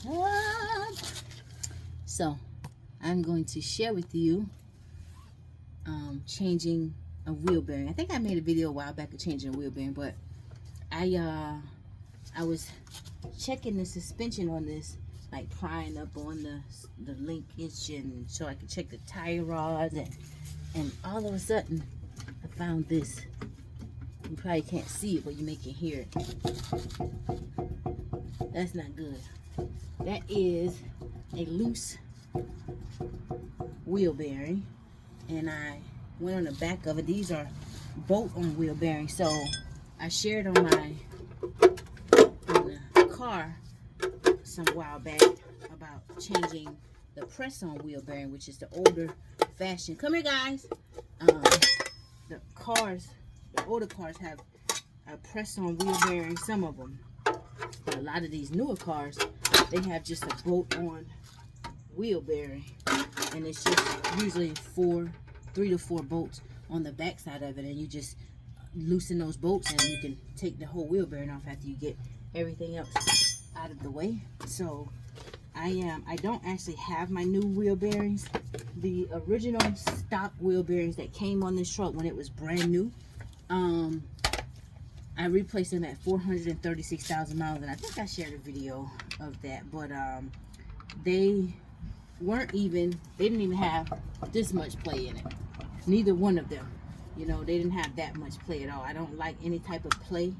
up? So I'm going to share with you changing a wheel bearing. I think I made a video a while back of changing a wheel bearing, but I was checking the suspension on this, like prying up on the linkage, and so I could check the tie rods, and all of a sudden I found this. You probably can't see it, but you may can hear it. That's not good. That is a loose wheel bearing, and I went on the back of it. These are bolt-on wheel bearings, so I shared on the car some while back about changing the press-on wheel bearing, which is the older fashioned. Come here, guys. The older cars have a press-on wheel bearing. Some of them, but a lot of these newer cars, they have just a bolt-on wheel bearing, and it's just usually 3 to 4 bolts on the back side of it, and you just loosen those bolts and you can take the whole wheel bearing off after you get everything else out of the way. So I don't actually have my new wheel bearings. The original stock wheel bearings that came on this truck when it was brand new, I replaced them at 436,000 miles, and I think I shared a video of that. But they didn't even have this much play in it. Neither one of them, they didn't have that much play at all. I don't like any type of play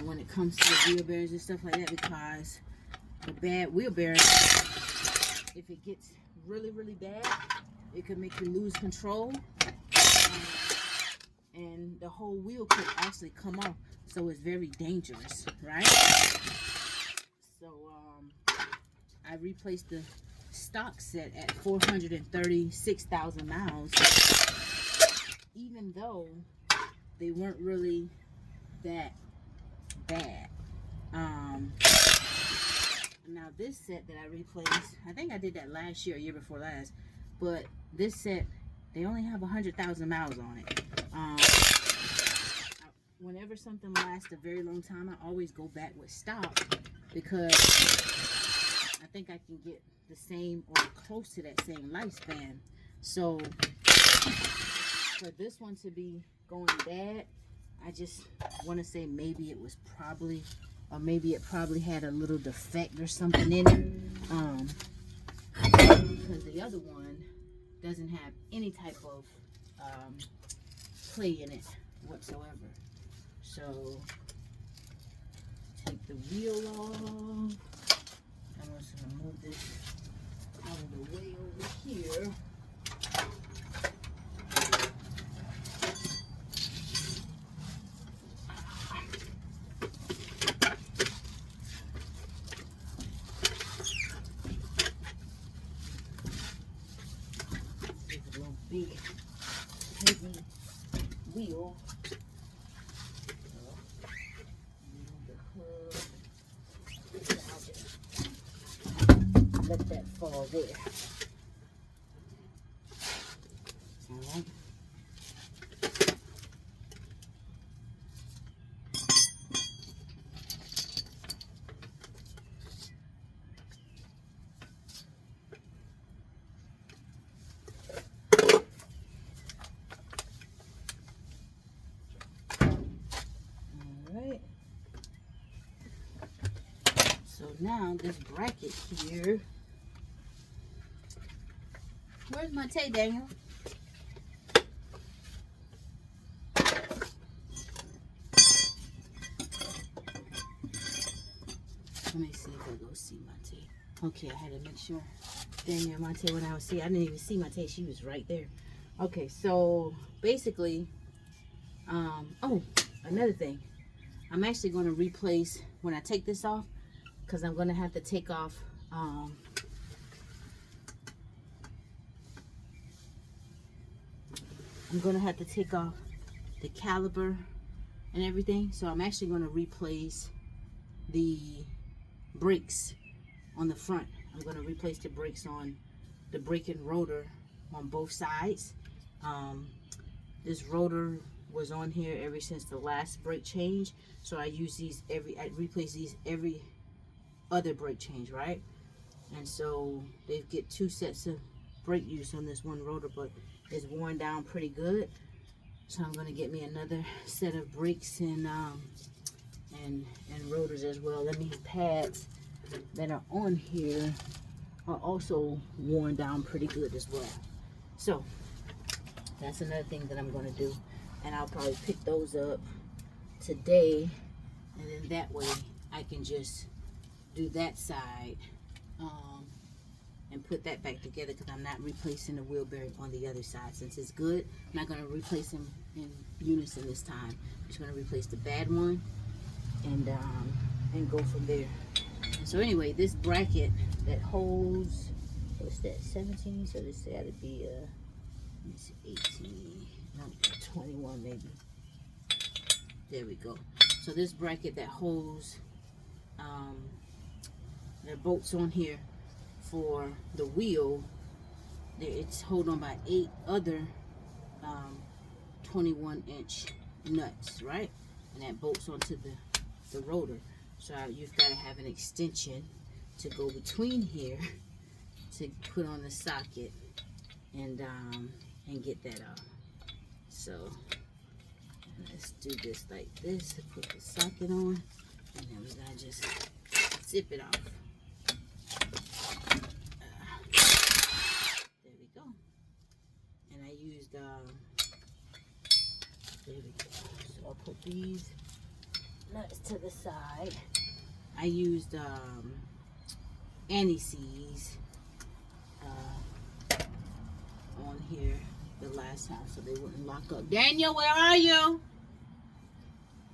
when it comes to the wheel bearings and stuff like that, because the bad wheel bearing, if it gets really, really bad, it could make you lose control, and the whole wheel could actually come off. So it's very dangerous, right? So I replaced the stock set at 436,000 miles, even though they weren't really that bad. Now this set that I replaced, I think I did that last year, year before last, but this set, they only have 100,000 miles on it. Whenever something lasts a very long time, I always go back with stock, because I think I can get the same or close to that same lifespan. So for this one to be going bad, I just want to say maybe it was probably, or maybe it probably had a little defect or something in it, because the other one doesn't have any type of play in it whatsoever. So take the wheel off. I'm just going to move this out of the way over here. It's a little big, heavy wheel. Let that fall there. All right. All right. So now this bracket here. Where's my tape, Daniel? Let me see if I go see my tape. Okay, I had to make sure. Daniel, my tape, when I was see, I didn't even see my tape. She was right there. Okay, so basically, oh, another thing. I'm actually going to replace, when I take this off, because I'm going to have to take off, the caliper and everything. So I'm actually going to replace the brakes on the front. I'm going to replace the brakes on the braking rotor on both sides. This rotor was on here ever since the last brake change, so I use these I replace these every other brake change, right? And so they get 2 sets of brake use on this one rotor, but it's worn down pretty good. So I'm gonna get me another set of brakes and rotors as well. And these pads that are on here are also worn down pretty good as well. So that's another thing that I'm gonna do, and I'll probably pick those up today, and then that way I can just do that side and put that back together, because I'm not replacing the wheel bearing on the other side. Since it's good, I'm not going to replace them in unison this time. I'm just going to replace the bad one and go from there. So anyway, this bracket that holds, what's that, 17? So this got to be 18, no, 21 maybe. There we go. So this bracket that holds the bolts on here for the wheel, it's held on by 8 other 21-inch nuts, right? And that bolts onto the rotor. So you've got to have an extension to go between here to put on the socket and get that off. So let's do this like this. Put the socket on, and then we're gonna just zip it off. There we go. And I used there we go. So I'll put these nuts to the side. I used anti-seize on here the last time so they wouldn't lock up. Daniel, where are you?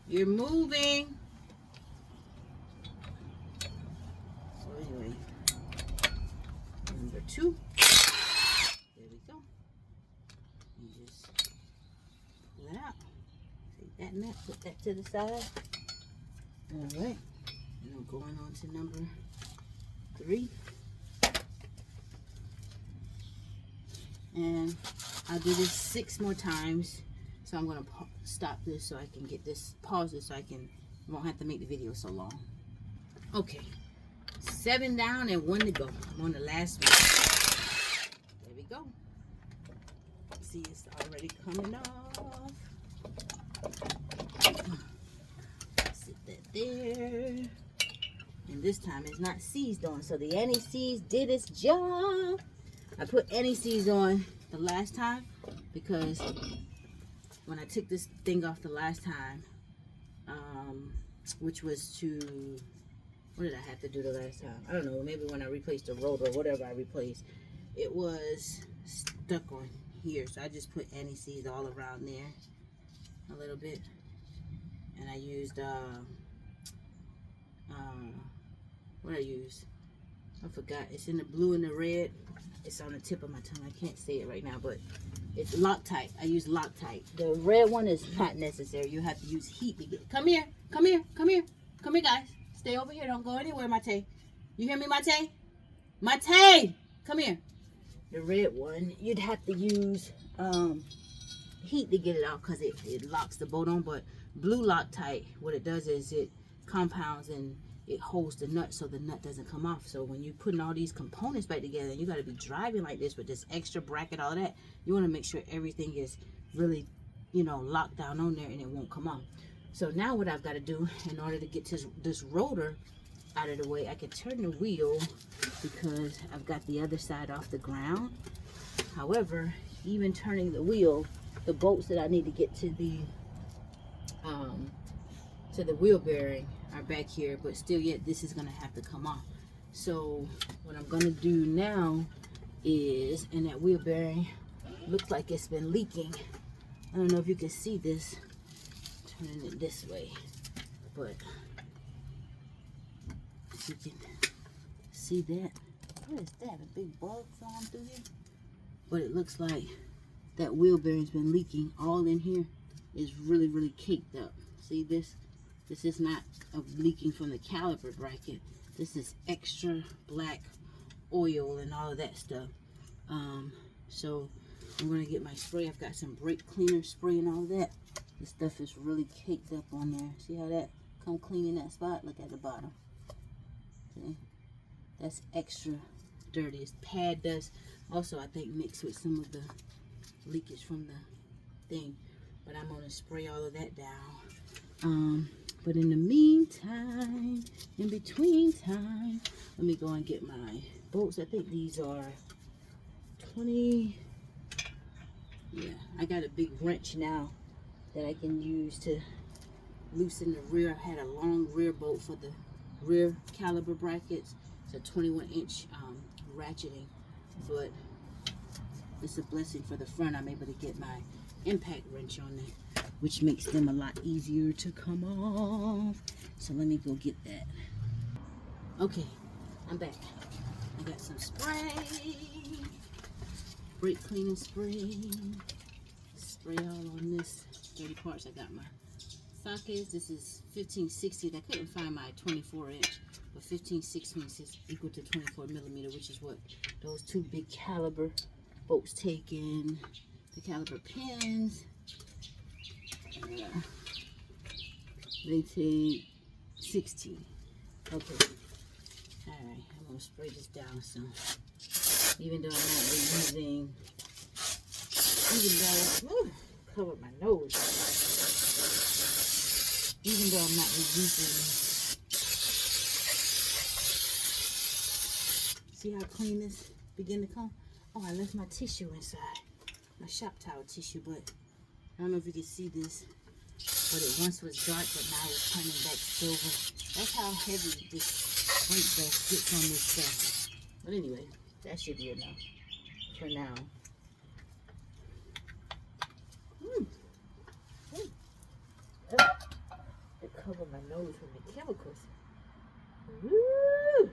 You're moving. So anyway, number 2. There we go. You just pull it out. Take that nut, put that to the side. All right. And I'm going on to number 3. And I'll do this 6 more times. So I'm going to stop this so I can get this, pause this so I won't have to make the video so long. Okay. 7 down and 1 to go. I'm on the last one. There we go. See, it's already coming off. Sit that there. And this time it's not seized on. So the anti-seize did its job. I put anti-seize on the last time because when I took this thing off the last time, which was to, what did I have to do the last time? I don't know, maybe when I replaced the rotor or whatever I replaced, it was stuck on here. So I just put anti-seize all around there a little bit. And I used, what I used? I forgot. It's in the blue and the red. It's on the tip of my tongue. I can't say it right now, but it's Loctite. I use Loctite. The red one is not necessary. You have to use heat to get. Come here. Come here. Come here. Come here, guys. Stay over here. Don't go anywhere, Mate. You hear me, Mate? Mate! Come here. The red one, you'd have to use heat to get it out because it locks the bolt on. But blue Loctite, what it does is it compounds and it holds the nut so the nut doesn't come off. So when you're putting all these components back together, you got to be driving like this with this extra bracket, all that. You want to make sure everything is really, you know, locked down on there and it won't come off. So now what I've got to do in order to get this rotor out of the way, I can turn the wheel because I've got the other side off the ground. However, even turning the wheel, the bolts that I need to get to the wheel bearing are back here, but still yet this is gonna have to come off. So what I'm gonna do now is, and that wheel bearing looks like it's been leaking. I don't know if you can see this, turning it this way, but if you can see that. What is that, a big bug flying through here? But it looks like that wheel bearing's been leaking. All in here is really, really caked up. See this? This is not leaking from the caliper bracket. This is extra black oil and all of that stuff. So I'm gonna get my spray. I've got some brake cleaner spray and all of that. This stuff is really caked up on there. See how that come clean in that spot? Look at the bottom. See? That's extra dirty. It's pad dust. Also, I think mixed with some of the leakage from the thing. But I'm going to spray all of that down. But in the meantime, in between time, let me go and get my bolts. I think these are 20. Yeah, I got a big wrench now that I can use to loosen the rear. I had a long rear bolt for the rear caliber brackets. It's a 21-inch ratcheting, but it's a blessing for the front. I'm able to get my impact wrench on it, which makes them a lot easier to come off. So let me go get that. Okay, I'm back. I got some spray, brake cleaning spray. Spray all on this dirty parts. I got my sockets. This is 15/60. I couldn't find my 24-inch, but 15/16 is equal to 24 millimeter, which is what those two big caliber bolts take in. The caliber pins, they take 16. Okay, all right, I'm gonna spray this down some. Even though I'm not reusing, covered my nose. Even though I'm not reusing, see how clean this begin to come? Oh, I left my tissue inside. My shop towel tissue, but I don't know if you can see this, but it once was dark, but now it's turning back silver. That's how heavy this brake dust gets on this stuff. But anyway, that should be enough for now. It covered my nose from the chemicals. Woo!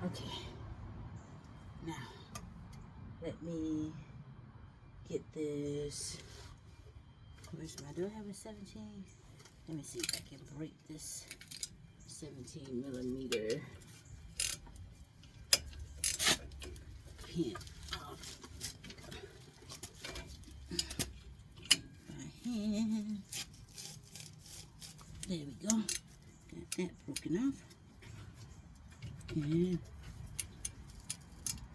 Okay, now let me get this. Where's my, do I have a 17? Let me see if I can break this 17 millimeter pin off my hand. There we go. Got that broken off. And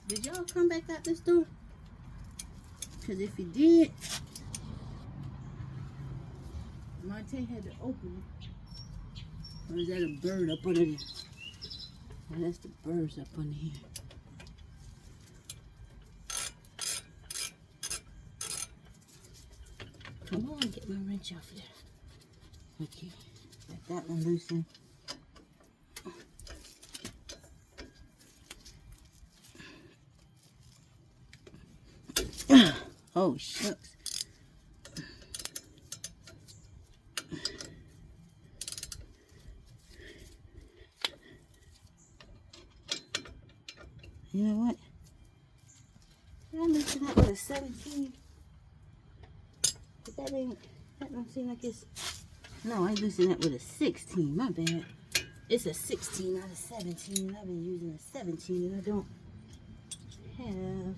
did y'all come back out this door? Because if you did, Monte had to open it. Or is that a bird up under there? Oh, that's the birds up under here. Come on, get my wrench off there. Okay, got that one loosened. Oh, shucks. You know what? Did I loosen that with a 17? But that don't seem like it's... No, I loosened that with a 16. My bad. It's a 16, not a 17. I've been using a 17 and I don't have...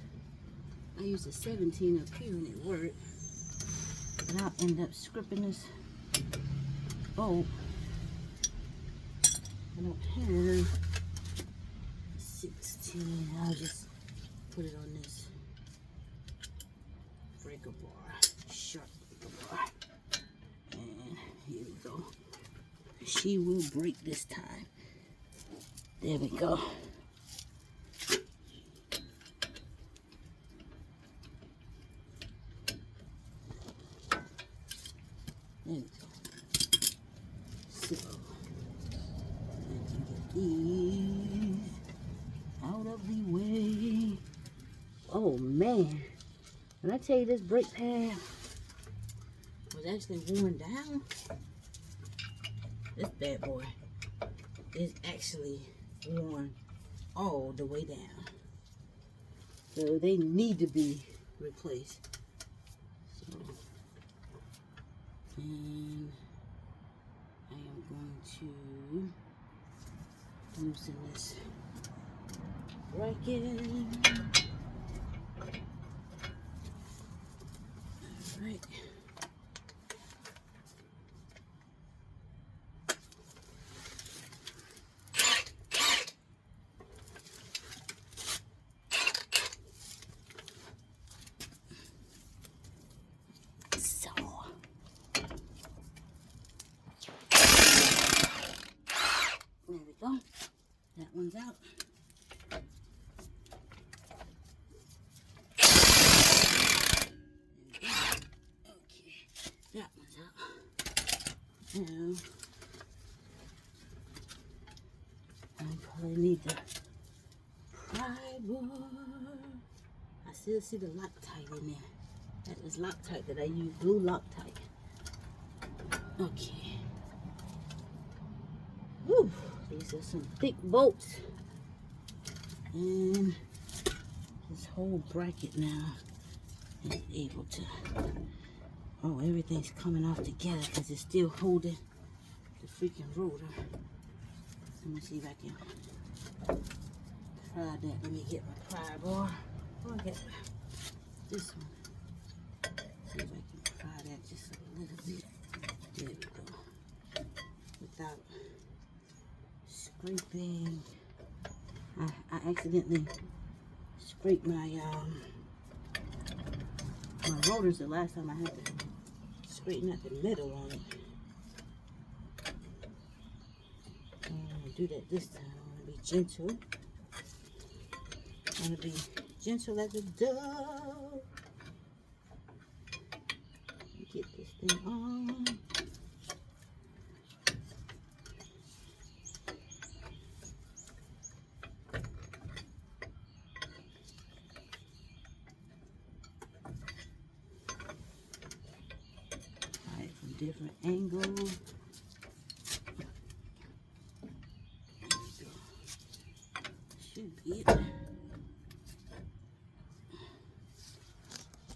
I used a 17 up here and it worked. And I'll end up scripting this bolt. I don't have a 16. I'll just put it on this breaker bar, sharp breaker bar. And here we go. She will break this time. There we go. There we go. So, I can get these out of the way. Oh man, when I tell you this brake pad was actually worn down, this bad boy is actually worn all the way down. So they need to be replaced. So, and I am going to loosen this bracket. Alright. go. That one's out. Okay, that one's out. Now, I probably need the pry bar. I still see the Loctite in there. That is Loctite that I use, blue Loctite. Okay. Whew, these are some thick bolts. And this whole bracket now is able to, oh, everything's coming off together because it's still holding the freaking rotor. Let me see if I can pry that. Let me get my pry bar. Oh, I got this one. See if I can pry that just a little bit. There we go. Without scraping. I accidentally scraped my my rotors the last time. I had to straighten out the metal on it. I'm gonna do that this time. I'm gonna be gentle. I'm gonna be gentle as a dove. Get this thing on. Alright, from different angles. Should be it.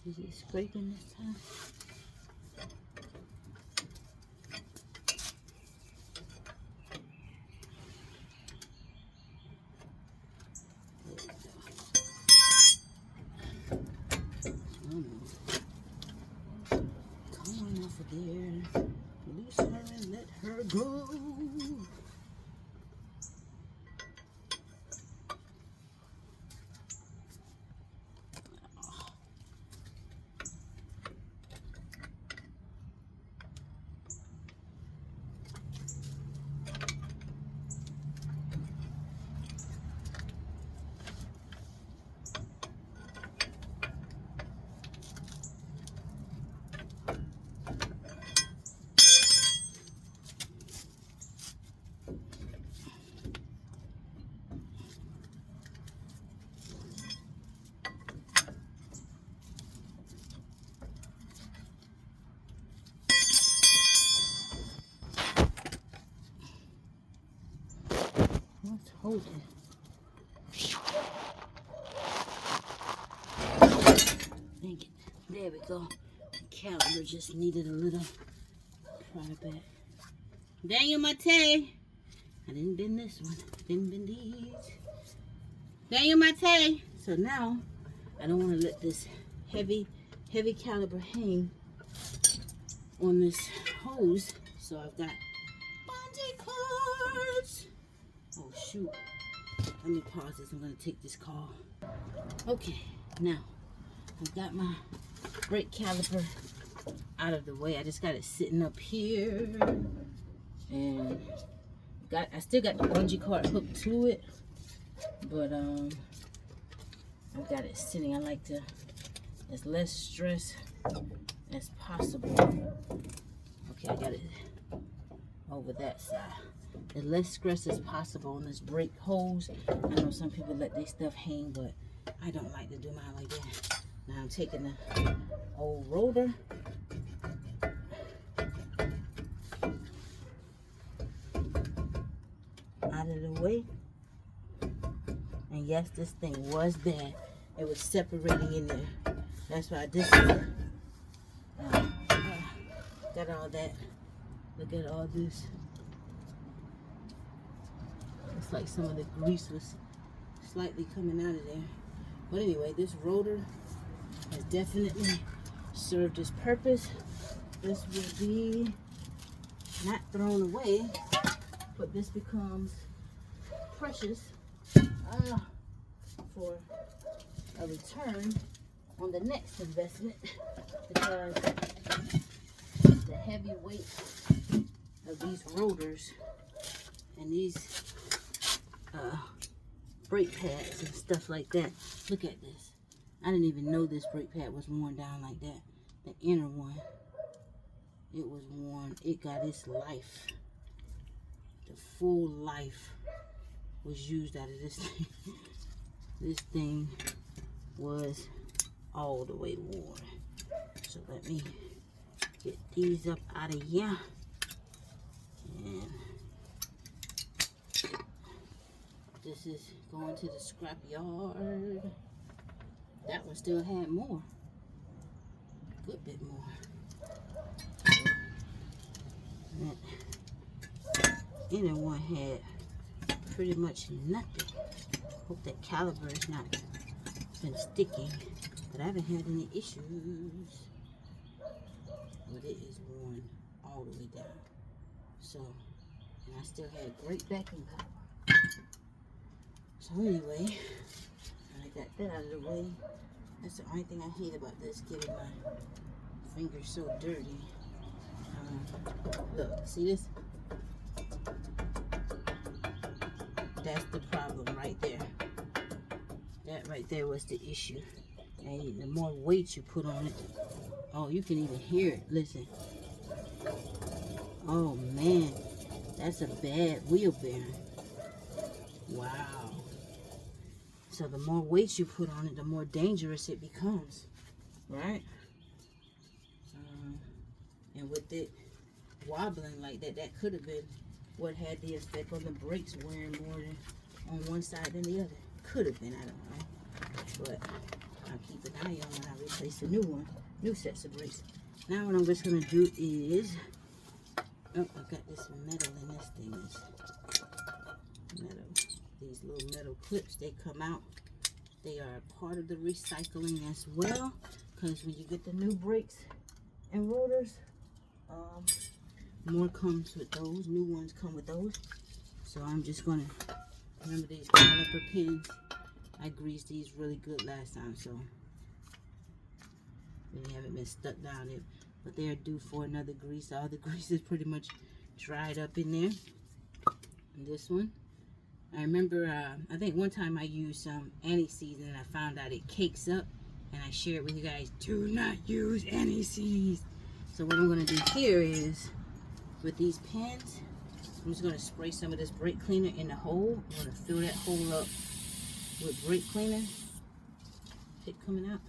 Is it scraping this time? Come on off of there. Loose her and let her go. Let's hold it. Dang it. There we go. The caliper just needed a little pry back. Daniel Mate. I didn't bend this one. Didn't bend these. Daniel Mate. So now, I don't want to let this heavy caliper hang on this hose. So I've got bungee cords. Oh shoot. Let me pause this. I'm going to take this call. Okay, now I've got my brake caliper out of the way. I just got it sitting up here. And I still got the bungee cord hooked to it. But I've got it sitting. I like to, as less stress as possible. Okay, I got it over that side. As less stress as possible on this brake hose. I know some people let their stuff hang, but I don't like to do mine like that. Now I'm taking the old rotor. Out of the way. And yes, this thing was bad. It was separating in there. That's why this is got all that. Look at all this. It's like some of the grease was slightly coming out of there. But anyway, this rotor has definitely served its purpose. This will be not thrown away, but this becomes precious for a return on the next investment, because the heavy weight of these rotors and these brake pads and stuff like that. Look at this. I didn't even know this brake pad was worn down like that. The inner one, it was worn. It got its life. The full life was used out of this thing. This thing was all the way worn. So let me get these up out of here. And this is going to the scrap yard. That one still had more. A good bit more. That inner one had pretty much nothing. Hope that caliber has not been sticking, but I haven't had any issues. But it is worn all the way down. So, and I still had great backing power. So anyway, I got that out of the way. That's the only thing I hate about this, getting my fingers so dirty. Look, see this? That's the problem right there. That right there was the issue. And the more weight you put on it, oh, you can even hear it. Listen. Oh man, that's a bad wheel bearing. Wow. So the more weight you put on it, the more dangerous it becomes, right? And with it wobbling like that, that could have been what had the effect on the brakes wearing more than on one side than the other. Could have been, I don't know. But I'll keep an eye on when I replace the new one, new sets of brakes. Now what I'm just gonna do is, oh, I got this metal in this thing. It's metal. These little metal clips, they come out. They are a part of the recycling as well, because when you get the new brakes and rotors, more comes with those. New ones come with those. So I'm just gonna, remember these caliper pins, I greased these really good last time, so they haven't been stuck down there, but they are due for another grease. All the grease is pretty much dried up in there. And this one, I remember, I think one time I used some anti-seize and I found out it cakes up, and I shared with you guys, do not use anti-seize. So what I'm going to do here is, with these pins, I'm just going to spray some of this brake cleaner in the hole. I'm going to fill that hole up with brake cleaner. Is it coming out?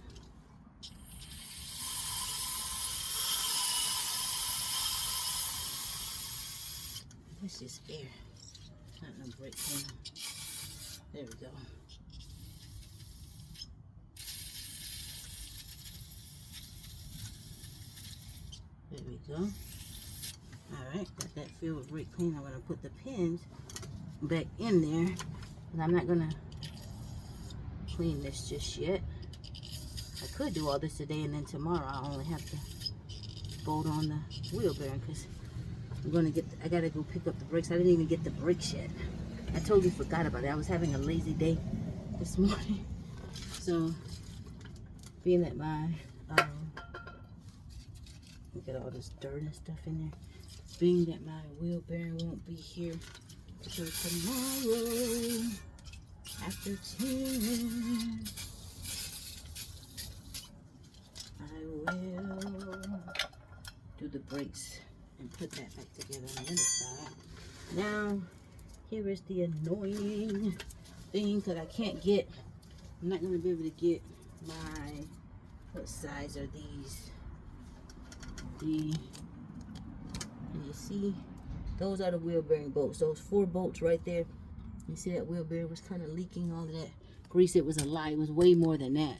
It's just air. Not no brake cleaner. There we go. There we go. Alright, got that filled with brake cleaner. I'm going to put the pins back in there. And I'm not going to clean this just yet. I could do all this today, and then tomorrow I only have to bolt on the wheel bearing, because I'm going to get, I got to go pick up the brakes. I didn't even get the brakes yet. I totally forgot about it. I was having a lazy day this morning. So, being that my, look at all this dirt and stuff in there. Being that my wheel bearing won't be here until tomorrow after 10, I will do the brakes and put that back together on the other side. Now, here is the annoying thing, because I can't get, I'm not going to be able to get my, what size are these? Can you see? Those are the wheel bearing bolts. Those 4 bolts right there. You see that wheel bearing was kind of leaking all of that grease. It was a lie. It was way more than that.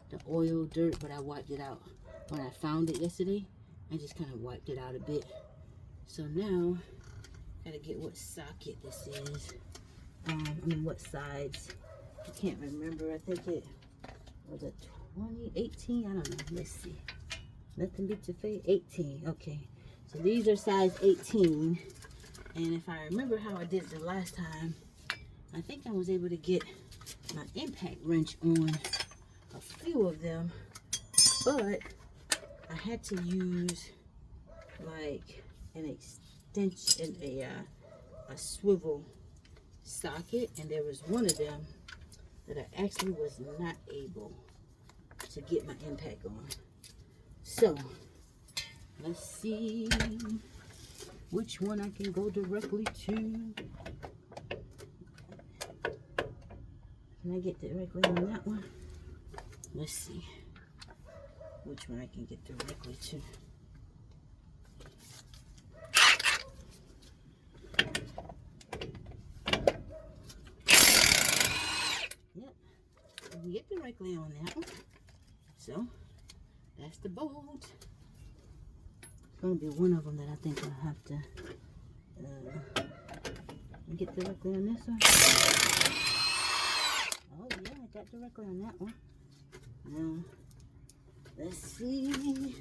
The oil, dirt, but I wiped it out. When I found it yesterday, I just kind of wiped it out a bit. So now, gotta get what socket this is. I mean, what sides. I can't remember. I think it was a 2018. I don't know. Let's see. Nothing beats a fade. 18. Okay. So these are size 18. And if I remember how I did the last time, I think I was able to get my impact wrench on a few of them. But I had to use like an extension, a swivel socket, and there was one of them that I actually was not able to get my impact on. So let's see which one I can go directly to. Can I get directly on that one? Let's see which one I can get directly to. Yep, I can get directly on that one. So that's the bolt. It's gonna be one of them that I think I'll have to get directly on this one. Oh yeah, I got directly on that one. Now, let's see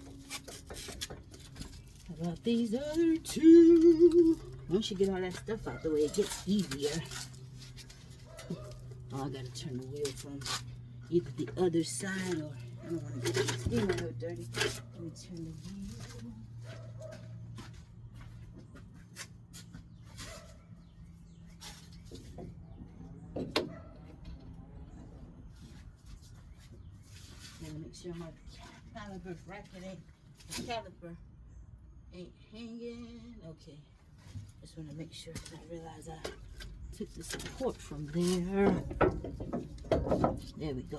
about these other two. Once you get all that stuff out the way, it gets easier. Oh, I gotta turn the wheel from either the other side or I don't want to get my skin so dirty. Let me turn the wheel. Make sure my caliper bracket the caliper ain't hanging. Okay, just want to make sure because I realize I took the support from there. There we go.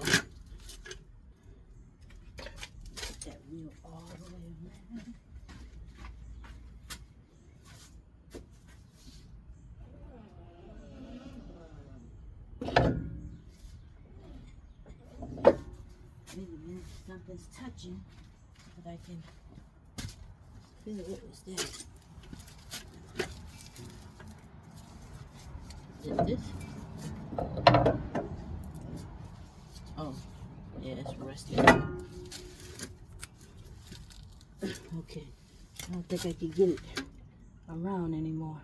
Put that wheel all the way around. Something's touching, but I can feel what was there. Is it this? Oh, yeah, it's rusty. Okay, I don't think I can get it around anymore.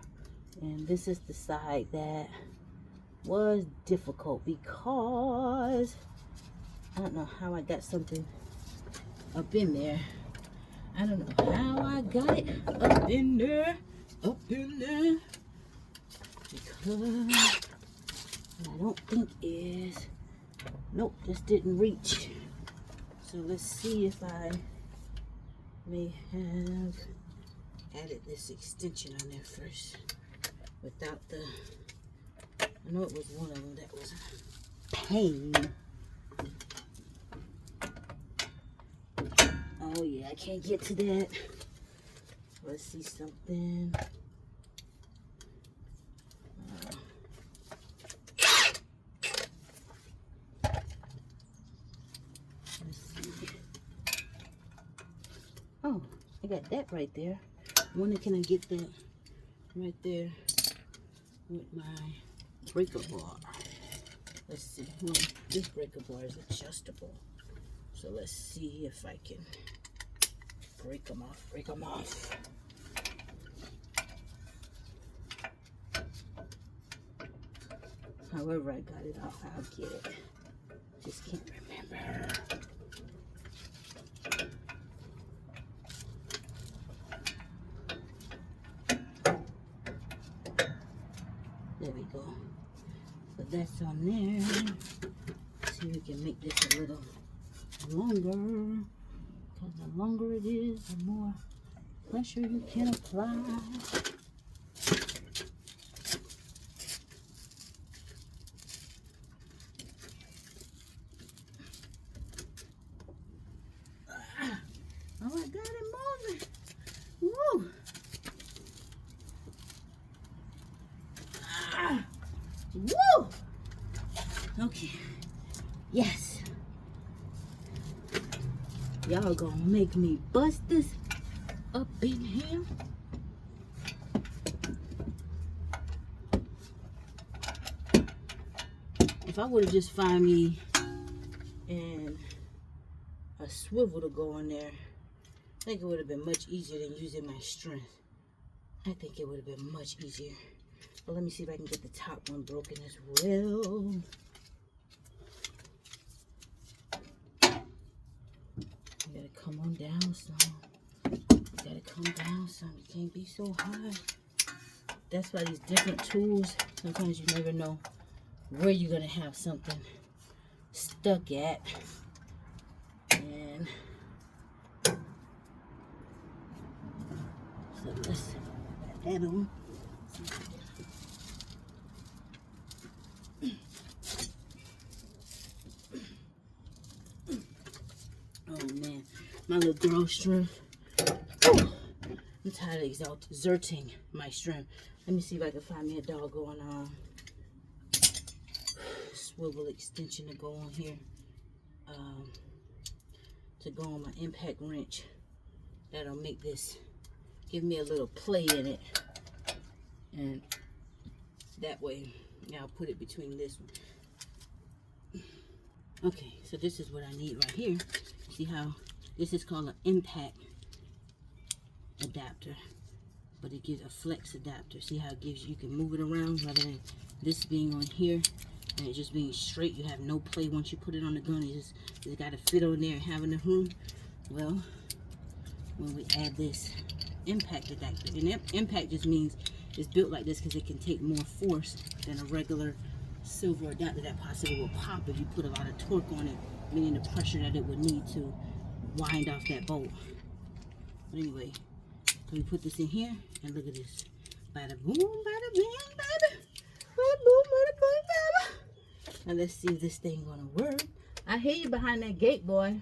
And this is the side that was difficult because I don't know how I got something up in there. I don't know how I got it up in there. Because what I don't think is, nope, this didn't reach. So let's see if I may have added this extension on there first without the, I know it was one of them that was a pain. Oh yeah, I can't get to that. Let's see something. Let's see. Oh, I got that right there. I wonder can I get that right there with my breaker bar. Let's see. Well, this breaker bar is adjustable. So let's see if I can break them off. However I got it off, I'll get it. Just can't remember. There we go. So that's on there. Let's see if we can make this a little longer. Because the longer it is, the more pressure you can apply. Oh, I got it moving. Woo! Woo! Okay. Yes. Y'all gonna make me bust this up in here. If I would have just found me and a swivel to go on there, I think it would have been much easier than using my strength. I think it would have been much easier. But let me see if I can get the top one broken as well. You gotta come on down some. You gotta come down some. You can't be so high. that's why these different tools, sometimes you never know where you're going to have something stuck at. And so let's add on. Oh man, my little girl strength. Whew. I'm tired of exerting my strength. Let me see if I can find me a doggone swivel extension to go on here. To go on my impact wrench. That'll make this, give me a little play in it. And that way, yeah, I'll put it between this one. Okay, so this is what I need right here. See how this is called an impact adapter, but it gives a flex adapter. See how it gives you can move it around rather than this being on here and it just being straight. You have no play once you put it on the gun. It's got to fit on there and have enough room. Well, when we add this impact adapter, and impact just means it's built like this because it can take more force than a regular silver adapter that possibly will pop if you put a lot of torque on it, meaning the pressure that it would need to wind off that bolt. But anyway, so we put this in here and look at this. Bada boom, bada bing, baby. Bada boom, bada bing, baby. Now let's see if this thing gonna work. I hear you behind that gate, boy.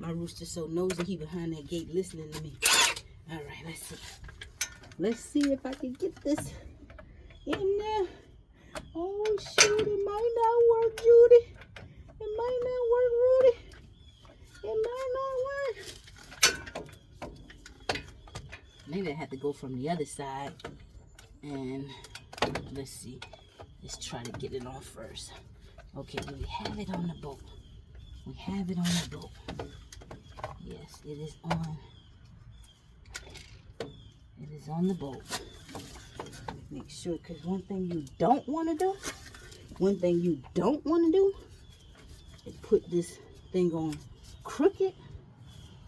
My rooster's so nosy, he behind that gate listening to me. All right, let's see. Let's see if I can get this in there. Oh, shoot, it might not work, Judy. It might not work, Rudy. It might not work. Maybe I have to go from the other side. And let's see. Let's try to get it on first. Okay, we have it on the boat. We have it on the boat. Yes, it is on. It is on the boat. Make sure, because one thing you don't want to do, is put this thing on crooked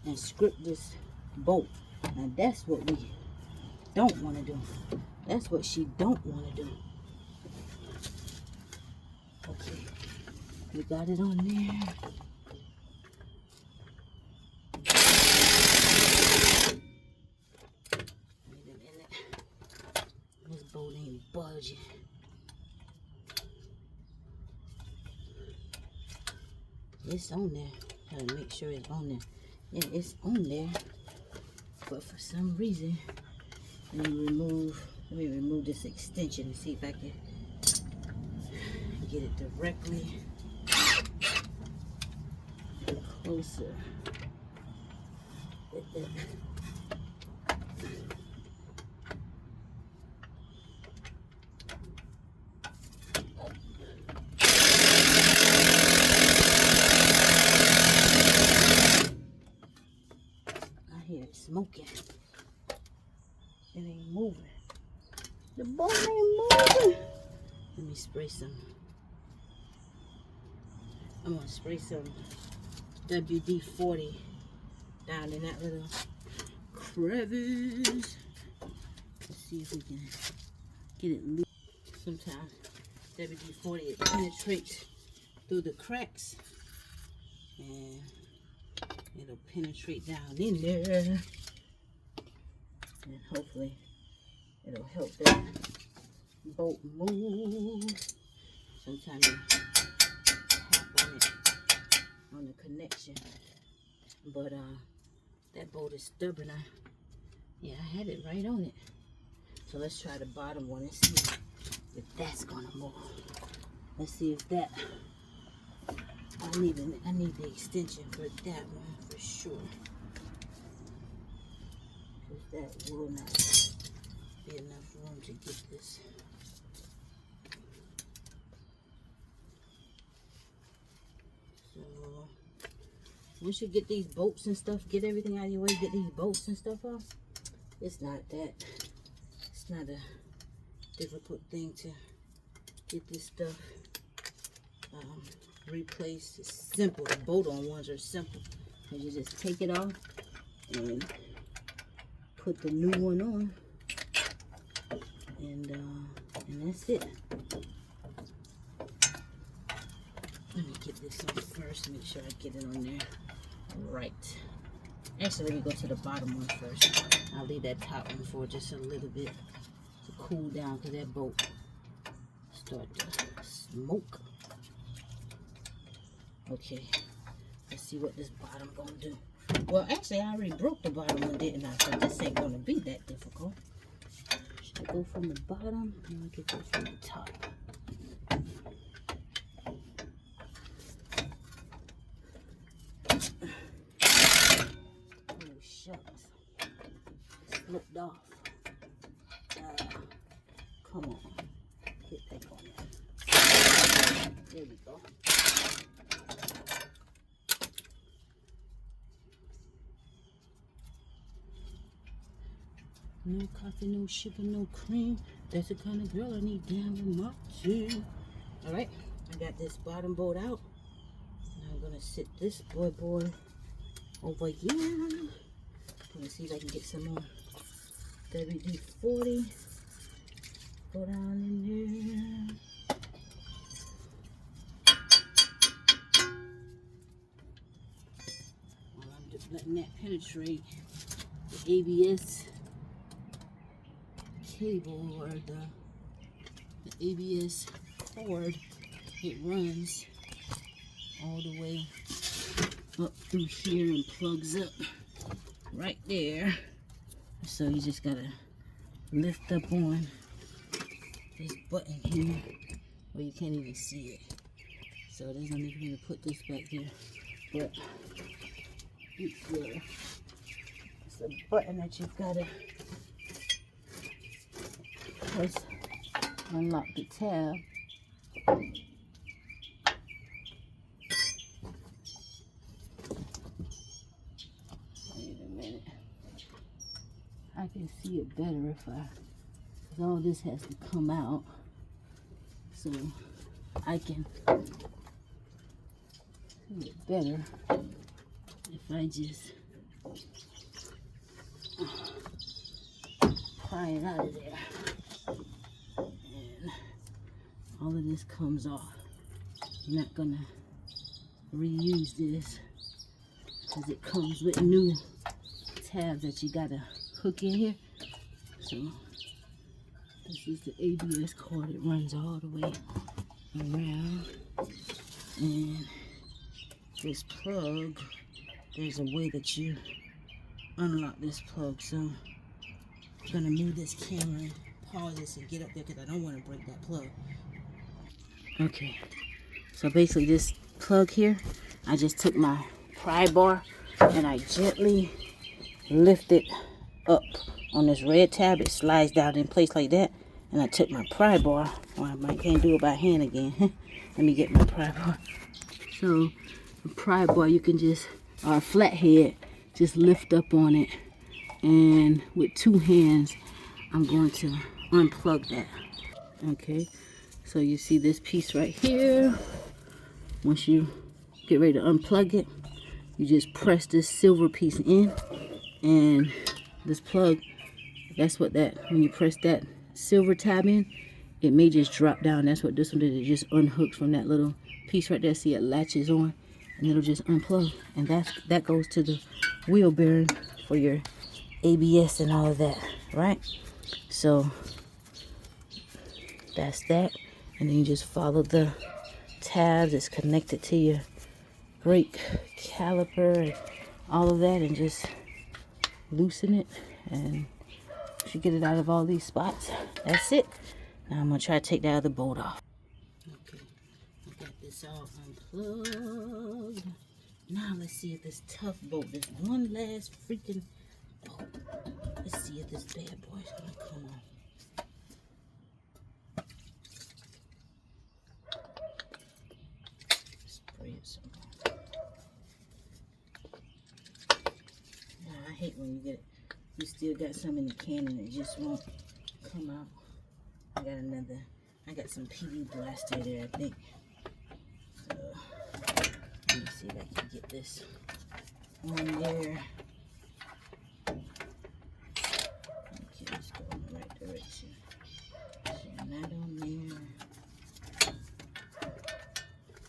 and script this bolt. Now that's what we don't want to do. That's what she don't want to do. Okay, we got it on there. This bolt ain't budging. It's on there. Gotta make sure it's on there. Yeah, it's on there. But for some reason, let me remove this extension and see if I can get it directly closer. Smoking. It ain't moving. The boat ain't moving. Let me spray some. I'm gonna spray some WD-40 down in that little crevice. Let's see if we can get it loose. Sometimes WD-40 it penetrates through the cracks and it'll penetrate down in there, and hopefully it'll help that bolt move. Sometimes you tap on it on the connection, but that bolt is stubborn. I had it right on it. So let's try the bottom one and see if that's gonna move. Let's see if that. I need the extension for that one for sure, because that will not be enough room to get this. So once you get these bolts and stuff, get everything out of your way, get these bolts and stuff off, it's not a difficult thing to get this stuff replaced. It's simple. The bolt-on ones are simple. And you just take it off and put the new one on, And that's it. Let me get this on first, make sure I get it on there right. Actually, let me go to the bottom one first. I'll leave that top one for just a little bit to cool down, because that boat start to smoke. Okay, let's see what this bottom gonna do. Well, actually, I already broke the bottom one, didn't I? So this ain't gonna be that difficult. Should I go from the bottom? No, I could go from the top. Oh, shucks. It slipped off. Come on. Get that on there. There we go. No coffee, no sugar, no cream. That's the kind of girl I need down with my team. Alright, I got this bottom board out. Now I'm gonna sit this boy over here. I'm gonna see if I can get some more WD-40. Go down in there. While I'm just letting that penetrate, the ABS cable, or the ABS cord, it runs all the way up through here and plugs up right there. So you just gotta lift up on this button here where you can't even see it. So there's no need for me to put this back here, but it's a button that you've gotta press, unlock the tab. Wait a minute. I can see it better if because all this has to come out. So I can see it better if I just pry it out of there. And all of this comes off. You're not gonna reuse this because it comes with new tabs that you gotta hook in here. So this is the ABS cord. It runs all the way around. And this plug, there's a way that you unlock this plug. So I'm gonna move this camera and pause this and get up there because I don't want to break that plug. Okay, so basically this plug here, I just took my pry bar and I gently lift it up on this red tab. It slides down in place like that. And I took my pry bar. Well, I can't do it by hand again. Let me get my pry bar. So a pry bar, you can just, or a flathead, just lift up on it. And with two hands, I'm going to unplug that. Okay, so you see this piece right here. Once you get ready to unplug it, you just press this silver piece in, and this plug, that's what that, when you press that silver tab in, it may just drop down. That's what this one did. It just unhooks from that little piece right there. See, it latches on and it'll just unplug, and that goes to the wheel bearing for your ABS and all of that, right? So that's that. And then you just follow the tabs. It's connected to your brake caliper and all of that, and just loosen it, and you should get it out of all these spots. That's it. Now I'm gonna try to take that other bolt off. Okay, I got this all unplugged. Now let's see if this tough bolt, this one last freaking bolt, let's see if this bad boy's gonna come on. Spray it some. I hate when you get it. You still got some in the can and it just won't come out. I got some PV Blaster there, I think. So, let me see if I can get this on there. Okay, let's go in the right direction. Not on there.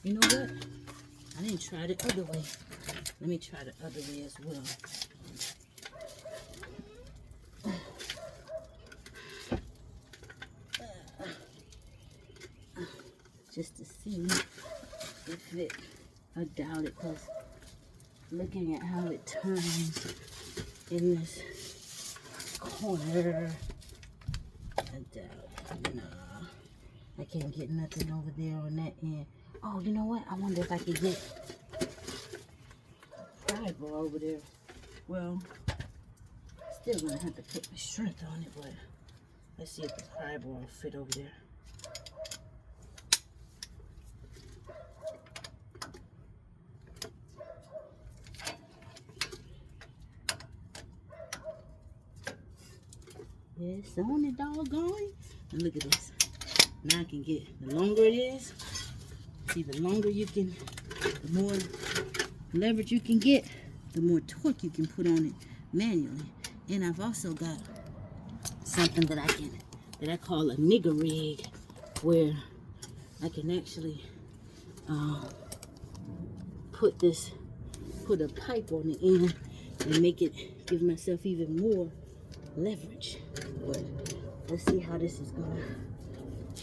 You know what? I didn't try the other way. Let me try the other way as well. Just to see if it, I doubt it, because looking at how it turns in this corner, I doubt it. Nah, I can't get nothing over there on that end. Oh, you know what? I wonder if I could get pry bar over there. Well, still gonna have to put my strength on it, but let's see if the pry bar will fit over there. It's on it, doggone. And look at this. Now I can get, the longer it is, see, the longer you can, the more leverage you can get, the more torque you can put on it manually. And I've also got something that I call a nigger rig, where I can actually put a pipe on the end and make it, give myself even more leverage. But let's see how this is gonna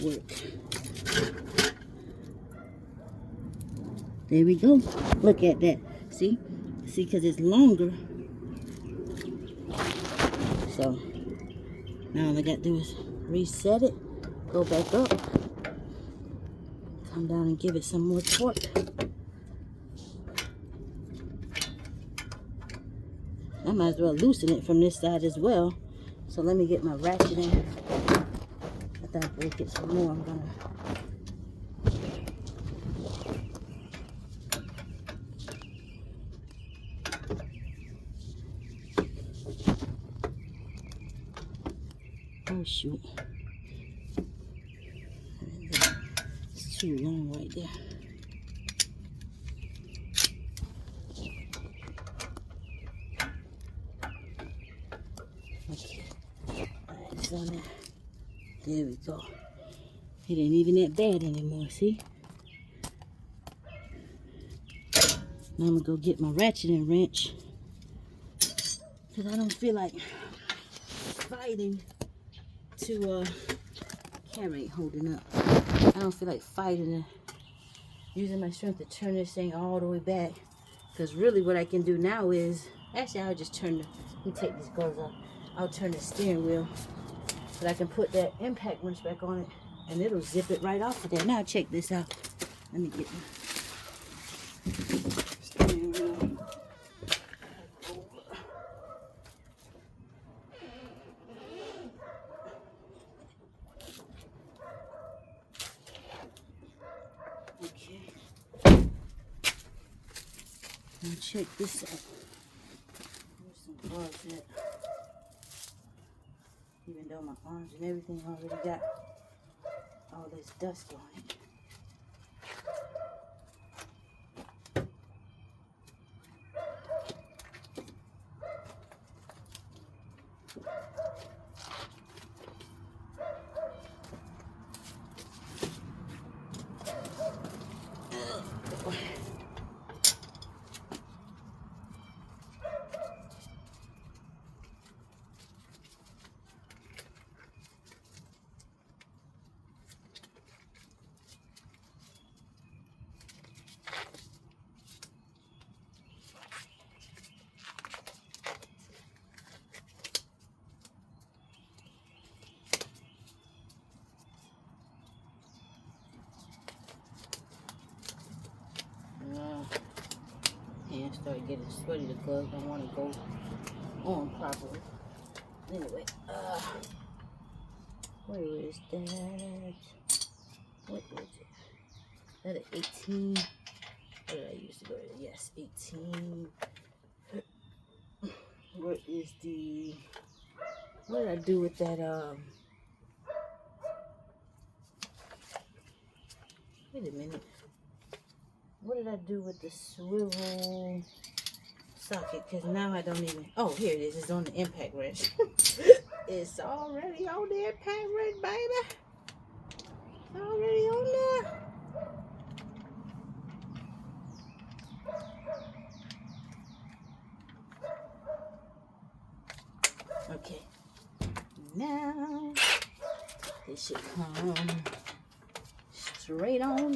work. There we go. Look at that. See, because it's longer. So now all I got to do is reset it, go back up, come down and give it some more torque. I might as well loosen it from this side as well. So let me get my ratchet in. After I break it some more, I'm gonna oh shoot. It's too long right there. Okay. Alright, it's on there. There we go. It ain't even that bad anymore, see? Now I'm gonna go get my ratcheting wrench, because I don't feel like fighting to camera ain't holding up. I don't feel like fighting and using my strength to turn this thing all the way back, because really what I can do now is, actually I'll just turn the, let me take these gloves off. I'll turn the steering wheel, but I can put that impact wrench back on it and it'll zip it right off of there. Now check this out. Let me get my steering wheel. Okay. Now check this out. Where's some gloves at? Even though my arms and everything already got all this dust on it. Hands start getting sweaty. The gloves don't want to go on properly. Anyway, where is that? What is it? Is that an 18? What did I use to go to? Yes, 18. What is the, what did I do with that, wait a minute. What did I do with the swivel socket? Because now I don't even, oh, here it is. It's on the impact wrench. It's already on the impact wrench, baby. already on there. Okay. Now, this should come straight on.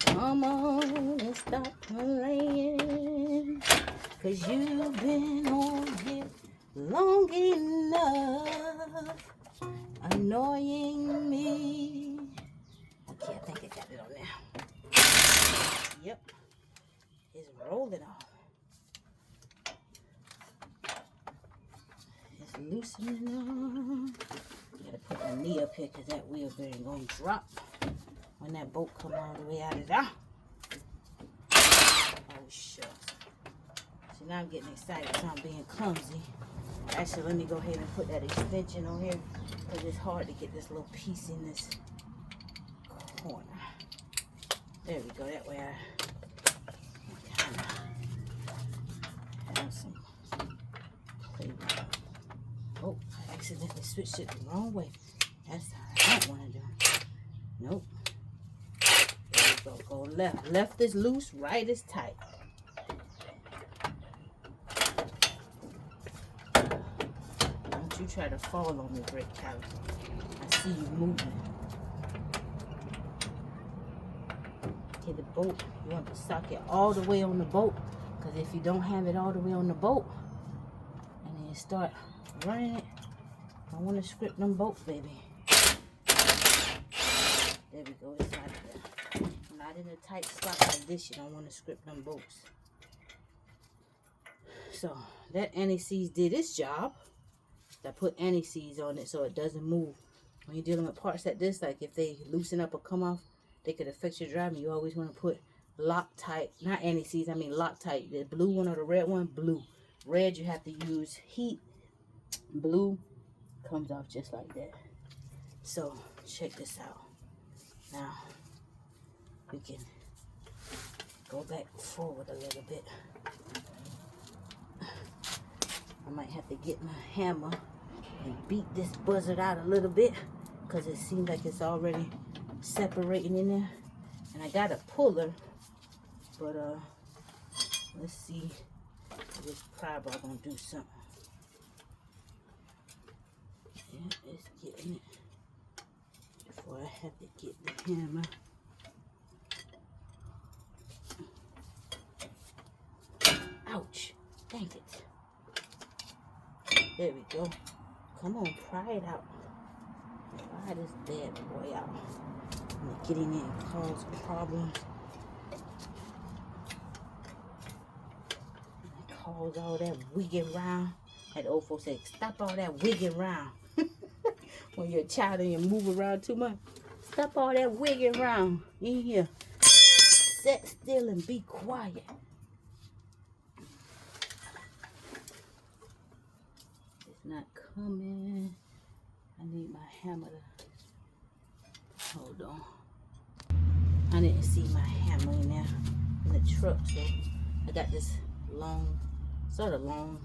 Come on and stop playing. 'Cause you've been on here long enough, annoying me. Okay, I think I got it on now. Yep, it's rolling off. It's loosening up. Gotta put my knee up here because that wheel bearing gonna drop when that bolt come all the way out of there. Oh shucks. See, now I'm getting excited so I'm being clumsy. Actually, let me go ahead and put that extension on here because it's hard to get this little piece in this corner. There we go. That way I kind of have some play with it. Oh, I accidentally switched it the wrong way. That's how I don't want to do. Nope. There we go. Go left. Left is loose. Right is tight. Don't you try to fall on me, brake caliper. I see you moving. Okay, the bolt. You want the socket all the way on the bolt. Because if you don't have it all the way on the bolt, and then you start running it, I want to script them bolts, baby. There we go. It's out there. Not in a tight spot like this. You don't want to script them bolts. So that anti-seize did its job. I put anti-seize on it so it doesn't move. When you're dealing with parts like this, like if they loosen up or come off, they could affect your driving. You always want to put Loctite, not anti-seize, I mean Loctite. The blue one or the red one, blue. Red, you have to use heat. Blue comes off just like that. So check this out. Now we can go back forward a little bit. I might have to get my hammer and beat this buzzard out a little bit because it seems like it's already separating in there. And I got a puller, but let's see if this pry bar gonna do something. Yeah, it's getting it before I have to get the hammer. Ouch, dang it. There we go. Come on, pry it out. Pry this bad boy out. And get in there and cause problems. And cause all that wigging around. Like the old folks say, stop all that wigging around. When you're a child and you move around too much. Stop all that wigging around in here. Sit still and be quiet. Not coming. I need my hammer to hold on. I didn't see my hammer in there in the truck, so I got this long, sort of long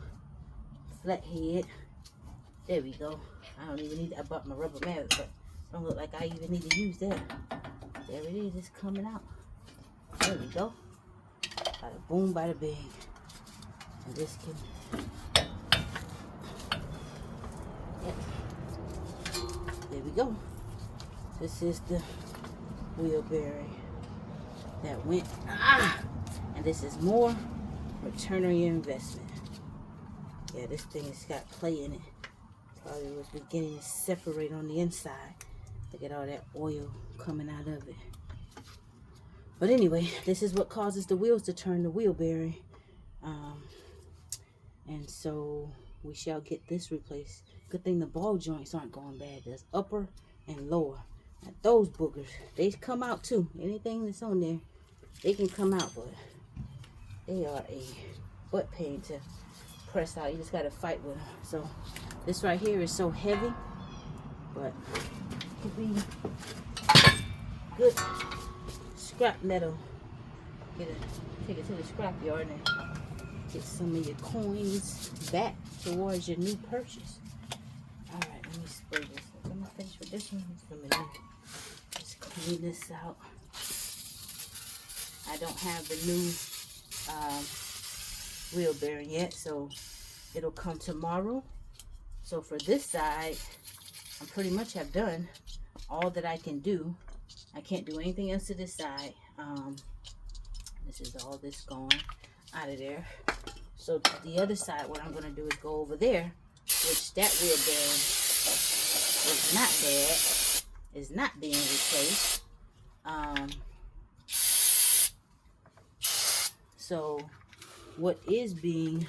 flat head. There we go. I don't even need. I bought my rubber mallet, but don't look like I even need to use that. There it is. It's coming out. There we go. Bada boom, bada bing. And this can. There we go. This is the wheel bearing that went. And this is more return on your investment. Yeah, this thing has got play in it. Probably was beginning to separate on the inside. Look at all that oil coming out of it. But anyway, this is what causes the wheels to turn, the wheel bearing. And so we shall get this replaced. Good thing the ball joints aren't going bad. There's upper and lower. Now those boogers, they come out too. Anything that's on there, they can come out, but they are a butt pain to press out. You just got to fight with them. So this right here is so heavy, but it could be good scrap metal. Take it to the scrap yard and get some of your coins back towards your new purchase. All right, let me spray this. finished with this one. So let me just clean this out. I don't have the new wheel bearing yet, so it'll come tomorrow. So for this side, I pretty much have done all that I can do. I can't do anything else to this side. This is all this gone out of there. So the other side, what I'm going to do is go over there, which that wheel bearing is not bad, is not being replaced. So what is being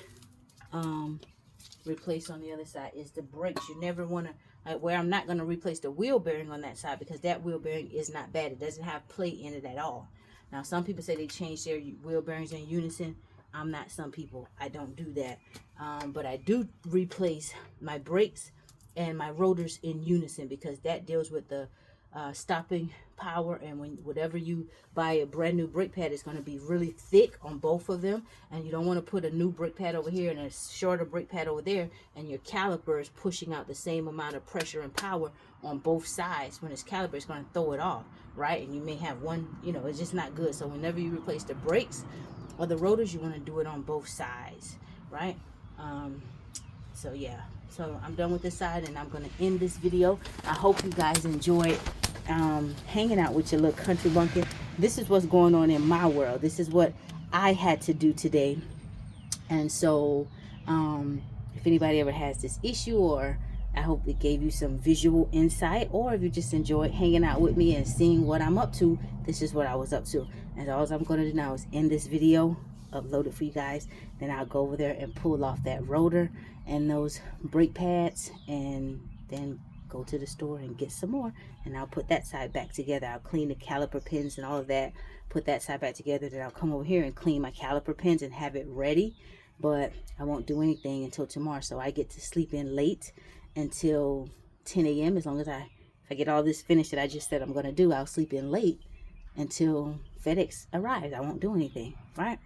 replaced on the other side is the brakes. You never want to, where I'm not going to replace the wheel bearing on that side, because that wheel bearing is not bad. It doesn't have plate in it at all. Now some people say they change their wheel bearings in unison. I'm not some people. I don't do that. But I do replace my brakes and my rotors in unison, because that deals with the stopping power. And whatever you buy a brand new brake pad, is going to be really thick on both of them, and you don't want to put a new brake pad over here and a shorter brake pad over there, and your caliper is pushing out the same amount of pressure and power on both sides. When it's caliper, it's going to throw it off, right? And you may have one, it's just not good. So whenever you replace the brakes or the rotors, you want to do it on both sides, right? So yeah, so I'm done with this side, and I'm going to end this video. I hope you guys enjoyed hanging out with your little country bumpkin. This is what's going on in my world. This is what I had to do today. And so if anybody ever has this issue, or I hope it gave you some visual insight, or if you just enjoyed hanging out with me and seeing what I'm up to, this is what I was up to. And all I'm going to do now is end this video, upload it for you guys, then I'll go over there and pull off that rotor and those brake pads, and then go to the store and get some more, and I'll put that side back together. I'll clean the caliper pins and all of that, put that side back together, then I'll come over here and clean my caliper pins and have it ready. But I won't do anything until tomorrow, so I get to sleep in late until 10 a.m. As long as if I get all this finished that I just said I'm going to do, I'll sleep in late until FedEx arrives. I won't do anything, right?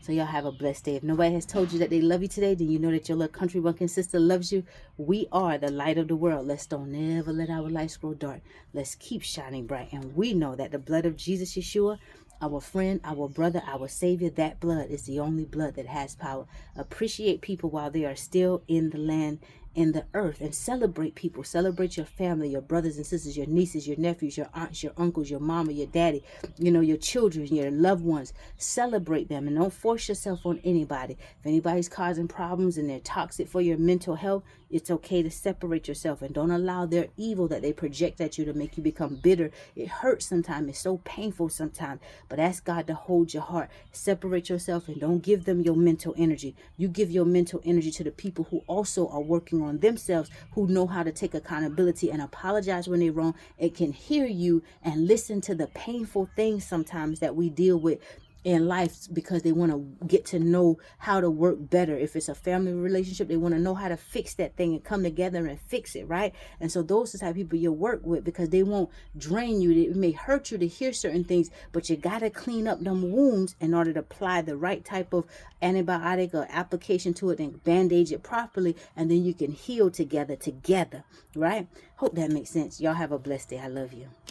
So y'all have a blessed day. If nobody has told you that they love you today, then you know that your little country bumpkin sister loves you. We are the light of the world. Let's don't never let our lights grow dark. Let's keep shining bright. And we know that the blood of Jesus Yeshua, our friend, our brother, our savior, that blood is the only blood that has power. Appreciate people while they are still in the land, in the earth, and celebrate people. Celebrate your family, your brothers and sisters, your nieces, your nephews, your aunts, your uncles, your mama, your daddy, your children, your loved ones. Celebrate them, and don't force yourself on anybody. If anybody's causing problems and they're toxic for your mental health, it's okay to separate yourself, and don't allow their evil that they project at you to make you become bitter. It hurts sometimes. It's so painful sometimes, but ask God to hold your heart. Separate yourself, and don't give them your mental energy. You give your mental energy to the people who also are working on themselves, who know how to take accountability and apologize when they're wrong, and can hear you and listen to the painful things sometimes that we deal with in life, because they want to get to know how to work better. If it's a family relationship, they want to know how to fix that thing and come together and fix it, right? And so those are the type of people you work with, because they won't drain you. It may hurt you to hear certain things, but you got to clean up them wounds in order to apply the right type of antibiotic or application to it and bandage it properly, and then you can heal together, right? Hope that makes sense. Y'all have a blessed day. I love you.